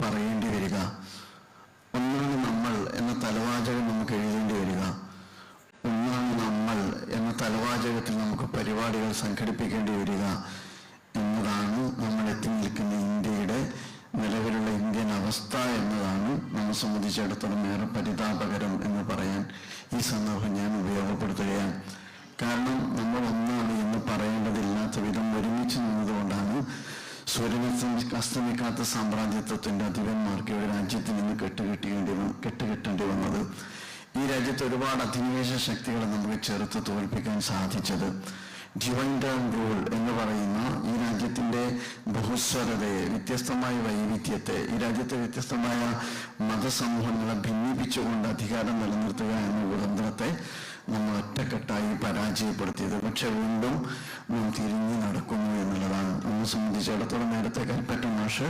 പറയേണ്ടി വരിക, ഒന്നാണ് നമ്മൾ എന്ന തലവാചകം നമുക്ക് എഴുതേണ്ടി വരിക, ഒന്നാണ് നമ്മൾ എന്ന തലവാചകത്തിൽ നമുക്ക് പരിപാടികൾ സംഘടിപ്പിക്കേണ്ടി വരിക എന്നതാണ് നമ്മൾ എത്തി നിൽക്കുന്ന ഇന്ത്യയുടെ നിലവിലുള്ള ഇന്ത്യൻ അവസ്ഥ എന്നതാണ് നമ്മെ സംബന്ധിച്ചിടത്തോളം ഏറെ പരിതാപകരം എന്ന് പറയാൻ ഈ സന്ദർഭം ഞാൻ ഉപയോഗപ്പെടുത്തുകയാണ്. കാരണം നമ്മൾ ഒന്നാണ് എന്ന് പറയേണ്ടതില്ലാത്ത വിധം ഒരുമിച്ച് നിന്നതുകൊണ്ടാണ് അസ്തമിക്കാത്ത സാമ്രാജ്യത്വത്തിന്റെ അധിപന്മാർക്ക് ഒരു രാജ്യത്തിൽ നിന്ന് കെട്ടുകെട്ടേണ്ടി വന്നത്. ഈ രാജ്യത്ത് ഒരുപാട് അധിനിവേശ ശക്തികളെ നമുക്ക് ചെറുത്ത് തോൽപ്പിക്കാൻ സാധിച്ചത് ഡിവൈൻ ടേൺ റൂൾ എന്ന് പറയുന്ന ഈ രാജ്യത്തിന്റെ ബഹുസ്വരതയെ, വ്യത്യസ്തമായ വൈവിധ്യത്തെ, ഈ രാജ്യത്തെ വ്യത്യസ്തമായ മതസമൂഹങ്ങളെ ഭിന്നിപ്പിച്ചുകൊണ്ട് അധികാരം നിലനിർത്തുക എന്ന കുതന്ത്രത്തെ നമ്മൾ ഒറ്റക്കെട്ടായി പരാജയപ്പെടുത്തിയത്. പക്ഷെ വീണ്ടും നാം തിരിഞ്ഞു നടക്കുന്നു എന്നുള്ളതാണ്. നമ്മെ സംബന്ധിച്ചിടത്തോളം നേരത്തെ കൽപ്പറ്റ മാഷ്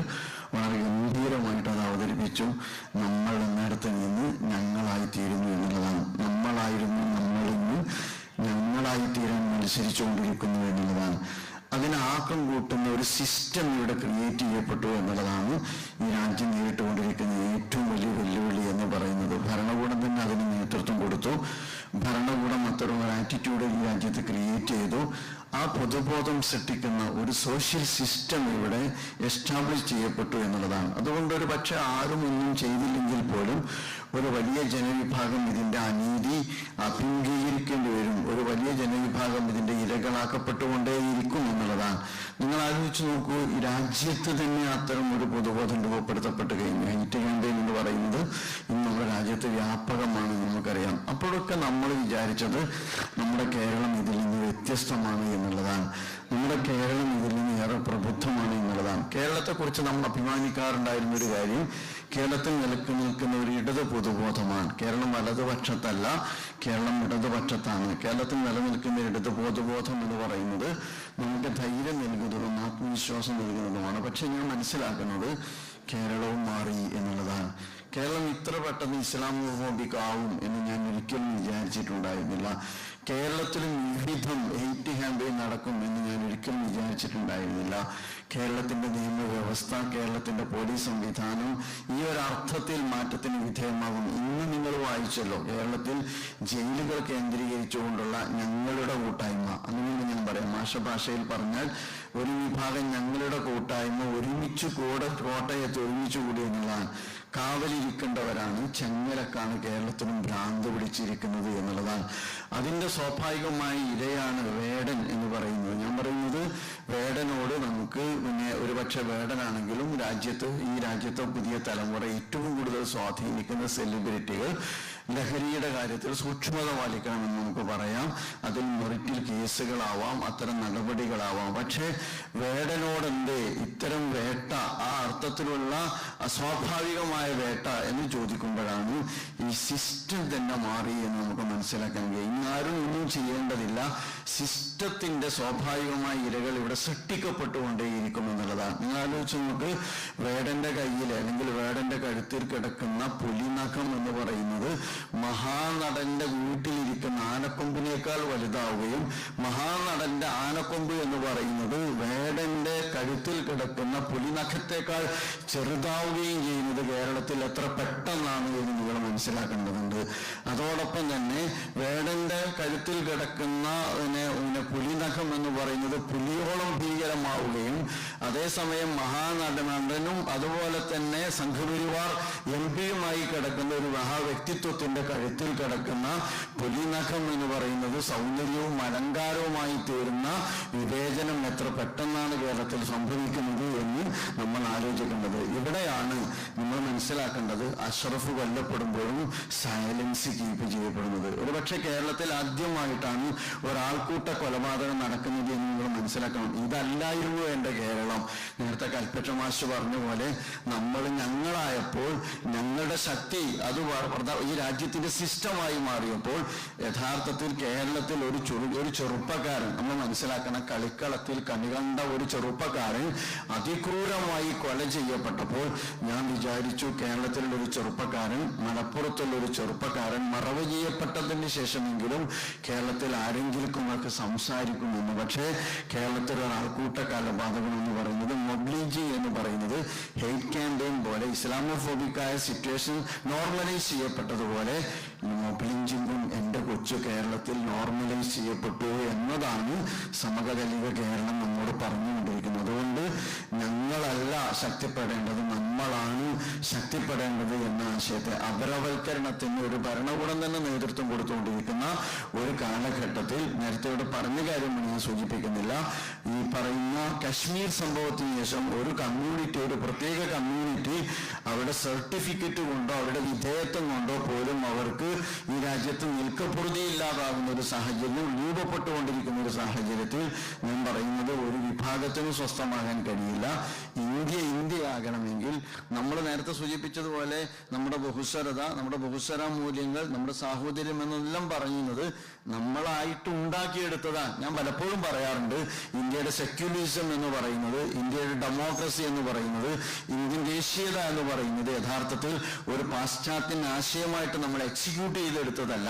വളരെ ഗംഭീരമായിട്ട് അത് അവതരിപ്പിച്ചു. നമ്മൾ നേരത്തെ നിന്ന് ഞങ്ങളായിത്തീരുന്നു എന്നുള്ളതാണ്. നമ്മളായിരുന്നു നമ്മളിന്ന് ഞങ്ങളായിത്തീരാൻ മത്സരിച്ചുകൊണ്ടിരിക്കുന്നു എന്നുള്ളതാണ്. അതിന് ആക്കം കൂട്ടുന്ന ഒരു സിസ്റ്റം ഇവിടെ ക്രിയേറ്റ് ചെയ്യപ്പെട്ടു എന്നുള്ളതാണ് ഈ രാജ്യം നേരിട്ടുകൊണ്ടിരിക്കുന്ന ഏറ്റവും വലിയ വെല്ലുവിളി എന്ന് പറയുന്നത്. ഭരണകൂടം തന്നെ അതിന് നേതൃത്വം കൊടുത്തു. ഭരണകൂടം അത്തരം ഒരു ആറ്റിറ്റ്യൂഡ് ഈ രാജ്യത്ത് ക്രിയേറ്റ് ചെയ്തു. ആ പൊതുബോധം സൃഷ്ടിക്കുന്ന ഒരു സോഷ്യൽ സിസ്റ്റം ഇവിടെ എസ്റ്റാബ്ലിഷ് ചെയ്യപ്പെട്ടു എന്നുള്ളതാണ്. അതുകൊണ്ട് ഒരു പക്ഷെ ആരും ഒന്നും ചെയ്തില്ലെങ്കിൽ പോലും ഒരു വലിയ ജനവിഭാഗം ഇതിന്റെ അനീതി അഭിമുഖീകരിക്കേണ്ടി വരും. ഒരു വലിയ ജനവിഭാഗം ഇതിന്റെ ഇരകളാക്കപ്പെട്ടുകൊണ്ടേയിരിക്കും എന്നുള്ളതാണ്. നിങ്ങൾ ആലോചിച്ച് നോക്കൂ, ഈ രാജ്യത്ത് തന്നെ അത്തരം ഒരു പൊതുബോധം രൂപപ്പെടുത്തപ്പെട്ട് കഴിഞ്ഞു. ഹൈറ്റ് ക്യാമ്പയിൻ എന്ന് പറയുന്നത് ഇന്ന് നമ്മുടെ രാജ്യത്ത് വ്യാപകമാണ്, നമുക്കറിയാം. അപ്പോഴൊക്കെ നമ്മൾ വിചാരിച്ചത് നമ്മുടെ കേരളം ഇതിൽ നിന്ന് വ്യത്യസ്തമാണ് എന്നുള്ളതാണ്. നമ്മുടെ കേരളം ഇതിൽ നിന്ന് ഏറെ പ്രബുദ്ധമാണ് എന്നുള്ളതാണ്. കേരളത്തെക്കുറിച്ച് നമ്മൾ അഭിമാനിക്കാറുണ്ടായിരുന്ന ഒരു കാര്യം, കേരളത്തിൽ നിൽക്കുന്ന ഒരു ഇടത് പൊതുബോധമാണ്. കേരളം വലതുപക്ഷത്തല്ല, കേരളം ഇടതുപക്ഷത്താണ്. കേരളത്തിൽ നിലനിൽക്കുന്ന ഇടത് പൊതുബോധം എന്ന് പറയുന്നത് നമുക്ക് ധൈര്യം നൽകുന്നതും ആത്മവിശ്വാസം നൽകുന്നതുമാണ്. പക്ഷെ ഞാൻ മനസ്സിലാക്കുന്നത് കേരളവും മാറി എന്നുള്ളതാണ്. കേരളം ഇത്ര പെട്ടെന്ന് ഇസ്ലാമോഫോബിക് ആവും എന്ന് ഞാൻ ഒരിക്കലും വിചാരിച്ചിട്ടുണ്ടായിരുന്നില്ല. കേരളത്തിലും വിവിധം ഹെയ്റ്റ് ക്യാമ്പയിൻ നടക്കും എന്ന് ഞാൻ ഒരിക്കലും വിചാരിച്ചിട്ടുണ്ടായിരുന്നില്ല. കേരളത്തിന്റെ നിയമവ്യവസ്ഥ, കേരളത്തിന്റെ പോലീസ് സംവിധാനം ഈ ഒരു അർത്ഥത്തിൽ മാറ്റത്തിന് വിധേയമാകും. ഇന്ന് നിങ്ങൾ വായിച്ചല്ലോ, കേരളത്തിൽ ജയിലുകൾ കേന്ദ്രീകരിച്ചുകൊണ്ടുള്ള ഞങ്ങളുടെ കൂട്ടായ്മ, അങ്ങനെ ഞാൻ പറയാം. ഭാഷയിൽ പറഞ്ഞാൽ ഒരു വിഭാഗം ഞങ്ങളുടെ കൂട്ടായ്മ ഒരുമിച്ച് കോട്ടയത്ത് ഒരുമിച്ച് കൂടി എന്നുള്ളതാണ്. കാവലിരിക്കേണ്ടവരാണ്, ചെങ്ങലക്കാണ് കേരളത്തിലും ഭ്രാന്ത് പിടിച്ചിരിക്കുന്നത് എന്നുള്ളതാണ്. അതിന്റെ സ്വാഭാവികമായ ഇരയാണ് വേടൻ എന്ന് പറയുന്നത്. ഞാൻ പറയുന്നത് വേടനോട് നമുക്ക് ഒരുപക്ഷെ വേടനാണെങ്കിലും ഈ രാജ്യത്തെ പുതിയ തലമുറ ഏറ്റവും കൂടുതൽ സ്വാധീനിക്കുന്ന സെലിബ്രിറ്റികൾ ലഹരിയുടെ കാര്യത്തിൽ സൂക്ഷ്മത പാലിക്കണമെന്ന് നമുക്ക് പറയാം. അതിൽ മെറിറ്റിൽ കേസുകളാവാം, അത്തരം നടപടികളാവാം. പക്ഷെ വേടനോടെന്തേ ഇത്തരം വേട്ട, ആ അർത്ഥത്തിലുള്ള അസ്വാഭാവികമായ വേട്ട എന്ന് ചോദിക്കുമ്പോഴാണ് ഈ സിസ്റ്റം തന്നെ മാറി എന്ന് നമുക്ക് മനസ്സിലാക്കാൻ കഴിയും. ഇന്നാരും ഒന്നും ചെയ്യേണ്ടതില്ല, സിസ്റ്റത്തിന്റെ സ്വാഭാവികമായ ഇരകൾ ഇവിടെ സൃഷ്ടിക്കപ്പെട്ടുകൊണ്ടേയിരിക്കും എന്നുള്ളതാണ്. നിങ്ങൾ ആലോചിച്ച് നമുക്ക്, വേടന്റെ കയ്യിൽ അല്ലെങ്കിൽ വേടന്റെ കഴുത്തിൽ കിടക്കുന്ന പുലിനഖം എന്ന് പറയുന്നത് മഹാനടന്റെ വീട്ടിലിരിക്കുന്ന ആനക്കൊമ്പിനേക്കാൾ വലുതാവുകയും മഹാനടന്റെ ആനക്കൊമ്പ് എന്ന് പറയുന്നത് വേടന്റെ കഴുത്തിൽ കിടക്കുന്ന പുലിനഖത്തേക്കാൾ ചെറുതാവുകയും ചെയ്യുന്നത് കേരളത്തിൽ എത്ര പെട്ടെന്നാണ് എന്ന് നിങ്ങൾ മനസ്സിലാക്കേണ്ടതുണ്ട്. അതോടൊപ്പം തന്നെ വേടന്റെ കഴുത്തിൽ കിടക്കുന്ന പുലിനഖം എന്ന് പറയുന്നത് പുലിയോളം ഭീകരമാവുകയും അതേസമയം മഹാനടനും അതുപോലെ തന്നെ സംഘപരിവാർ MP-യുമായി കിടക്കുന്ന ഒരു മഹാവ്യക്തിത്വത്തിന്റെ കഴുത്തിൽ കിടക്കുന്ന പുലിനഖം എന്ന് പറയുന്നത് സൗന്ദര്യവും അലങ്കാരവുമായി തീരുന്ന വിവേചനം എത്ര പെട്ടെന്നാണ് കേരളത്തിൽ സംഭവിക്കുന്നത് എന്ന് നമ്മൾ ആലോചിക്കേണ്ടത്. ഇവിടെയാണ് നമ്മൾ മനസ്സിലാക്കേണ്ടത് അഷ്റഫ് കൊല്ലപ്പെടുമ്പോഴും സൈലൻസ് കീപ്പ് ചെയ്യപ്പെടുന്നത്. ഒരുപക്ഷെ കേരളത്തിൽ ആദ്യമായിട്ടാണ് ഒരാൾക്കൂട്ട കൊലപാതകം നടക്കുന്നത് എന്ന് നിങ്ങൾ മനസ്സിലാക്കണം. ഇതല്ലായിരുന്നു എൻ്റെ കേരളം. നേരത്തെ കൽപ്പറ്റ മാഷ് പറഞ്ഞ പോലെ നമ്മൾ ഞങ്ങളായപ്പോൾ ഞങ്ങളുടെ ശക്തി അത് ഈ രാജ്യത്തിന്റെ സിസ്റ്റമായി മാറിയപ്പോൾ യഥാർത്ഥത്തിൽ കേരളത്തിൽ ഒരു ചെറുപ്പക്കാരൻ, നമ്മൾ മനസ്സിലാക്കണം, കളിക്കളത്തിൽ കണികണ്ട ഒരു ചെറുപ്പക്കാരൻ അതിക്രൂരമായി കൊല ചെയ്യപ്പെട്ടപ്പോൾ ഞാൻ വിചാരിച്ചു കേരളത്തിലുള്ള ഒരു ചെറുപ്പക്കാരൻ, മലപ്പുറത്തുള്ള ഒരു ചെറുപ്പക്കാരൻ മറവ് ചെയ്യപ്പെട്ടതിന് ശേഷമെങ്കിലും കേരളത്തിൽ ആരെങ്കിലുമൊക്കെ സംസാരിക്കുമെന്ന്. പക്ഷേ കേരളത്തിൽ ഒരാൾക്കൂട്ട കൊലപാതകം എന്ന് പറയുന്നത്, മൊബ്ലിജി എന്ന് പറയുന്നത് ഹെയ്റ്റ് ക്യാമ്പയിൻ പോലെ ചെയ്യപ്പെട്ടതുപോലെ, ഇസ്ലാമോഫോബിക്കായ സിറ്റുവേഷൻ നോർമലൈസ് ചെയ്യപ്പെട്ടതുപോലെ മൊബൈൽ ലിഞ്ചിങ്ങും എൻ്റെ കൊച്ചു കേരളത്തിൽ നോർമലൈസ് ചെയ്യപ്പെട്ടു എന്നതാണ് സമകാലിക കേരളം നമ്മോട് പറഞ്ഞുകൊണ്ടിരിക്കുന്നത്. അതുകൊണ്ട് ഞങ്ങളല്ല ശക്തിപ്പെടേണ്ടത്, നമ്മളാണ് ശക്തിപ്പെടേണ്ടത് എന്ന ആശയത്തെ അപരവൽക്കരണത്തിന് ഒരു ഭരണകൂടം തന്നെ നേതൃത്വം കൊടുത്തുകൊണ്ടിരിക്കുന്ന ഒരു കാലഘട്ടത്തിൽ, നേരത്തെ ഇവിടെ പറഞ്ഞ കാര്യം ഞാൻ സൂചിപ്പിക്കുന്നില്ല, ഈ പറയുന്ന കശ്മീർ സംഭവത്തിന് ശേഷം ഒരു കമ്മ്യൂണിറ്റി, ഒരു പ്രത്യേക കമ്മ്യൂണിറ്റി അവരുടെ സർട്ടിഫിക്കറ്റ് കൊണ്ടോ അവരുടെ വിധേയത്വം കൊണ്ടോ പോലും അവർക്ക് ഈ രാജ്യത്ത് നിൽക്കപ്പൊറുതിയില്ലാതാകുന്ന ഒരു സാഹചര്യം രൂപപ്പെട്ടുകൊണ്ടിരിക്കുന്ന ഒരു സാഹചര്യത്തിൽ ഞാൻ പറയുന്നത് ഒരു വിഭാഗത്തിനും സ്വസ്ഥമാകാൻ കഴിയില്ല. ഇന്ത്യയാകണമെങ്കിൽ നമ്മൾ നേരത്തെ സൂചിപ്പിച്ചതുപോലെ നമ്മുടെ ബഹുസ്വരത, നമ്മുടെ ബഹുസ്വര മൂല്യങ്ങൾ, നമ്മുടെ സാഹോദര്യം എന്നെല്ലാം പറയുന്നത് നമ്മളായിട്ട് ഉണ്ടാക്കിയെടുത്തതാണ്. ഞാൻ പലപ്പോഴും പറയാറുണ്ട്, ഇന്ത്യയുടെ സെക്യുലറിസം എന്ന് പറയുന്നത്, ഇന്ത്യയുടെ ഡെമോക്രസി എന്ന് പറയുന്നത്, ഇന്ത്യൻ ദേശീയത എന്ന് പറയുന്നത് യഥാർത്ഥത്തിൽ ഒരു പാശ്ചാത്യൻ ആശയമായിട്ട് നമ്മൾ എക്സിക്യൂട്ട് ചെയ്തെടുത്തതല്ല,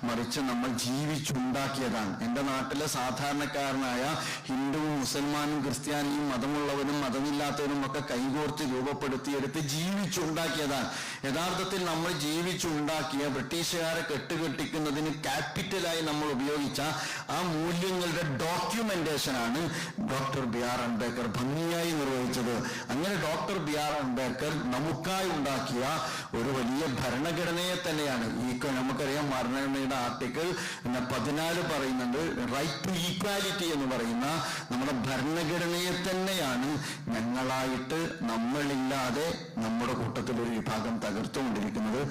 മറിച്ച് നമ്മൾ ജീവിച്ചുണ്ടാക്കിയതാണ്. എൻ്റെ നാട്ടിലെ സാധാരണക്കാരനായ ഹിന്ദുവും മുസൽമാനും ക്രിസ്ത്യാനിയും മതമുള്ളവനും മതമില്ലാത്തവരും ഒക്കെ കൈകോർത്ത് രൂപപ്പെടുത്തിയെടുത്ത് ജീവിച്ചുണ്ടാക്കിയതാണ്. യഥാർത്ഥത്തിൽ നമ്മൾ ജീവിച്ചുണ്ടാക്കിയ ബ്രിട്ടീഷുകാരെ കെട്ടുകെട്ടിക്കുന്നതിന് ക്യാപിറ്റലായി നമ്മൾ ഉപയോഗിച്ച ആ മൂല്യങ്ങളുടെ ഡോക്യുമെന്റേഷനാണ് ഡോക്ടർ ബി ആർ അംബേദ്കർ ഭംഗിയായി നിർവഹിച്ചത്. അങ്ങനെ ഡോക്ടർ ബി ആർ അംബേദ്കർ നമുക്കായി ഉണ്ടാക്കിയ ഒരു വലിയ ഭരണഘടനയെ തന്നെയാണ് നമുക്കറിയാം, ഭരണഘടനയുടെ ആർട്ടിക്കിൾ 14 പറയുന്നുണ്ട്, റൈറ്റ് ടു ഈക്വാലിറ്റി എന്ന് പറയുന്ന നമ്മുടെ ഭരണഘടനയെ തന്നെയാണ് ഞങ്ങളായിട്ട്, നമ്മളില്ലാതെ നമ്മുടെ കൂട്ടത്തിൽ ഒരു വിഭാഗം തകർത്തുകൊണ്ടിരിക്കുന്നത്.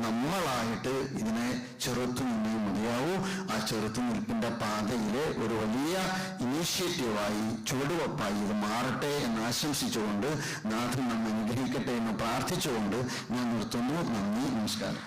നമ്മളായിട്ട് ഇതിനെ ചെറുത്തു നിന്നേ മതിയാവൂ. ആ ചെറുത്തുനിൽപ്പിന്റെ പാതയിലെ ഒരു വലിയ ഇനീഷ്യേറ്റീവായി, ചുവടുവെപ്പായി ഇത് മാറട്ടെ എന്ന് ആശംസിച്ചുകൊണ്ട്, നാഥൻ നമ്മെ അനുഗ്രഹിക്കട്ടെ എന്ന് പ്രാർത്ഥിച്ചുകൊണ്ട് ഞാൻ നിർത്തുന്നു. നന്ദി, നമസ്കാരം.